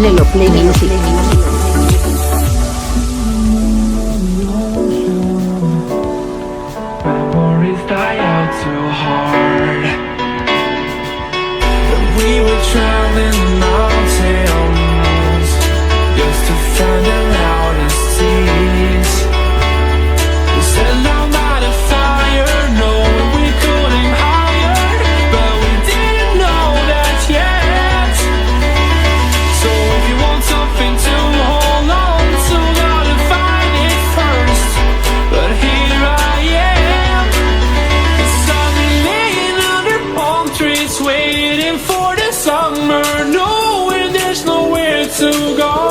Lelo Play Music. Memories die out too hard. When we were traveling the mountains just to find the loudest seas. We set down by the fire, knowing we could aim higher, but we didn't know that yet. So if you want something to hold on to, gotta find it first. But here I am, laying under palm trees, waiting for the summer, knowing there's nowhere to go.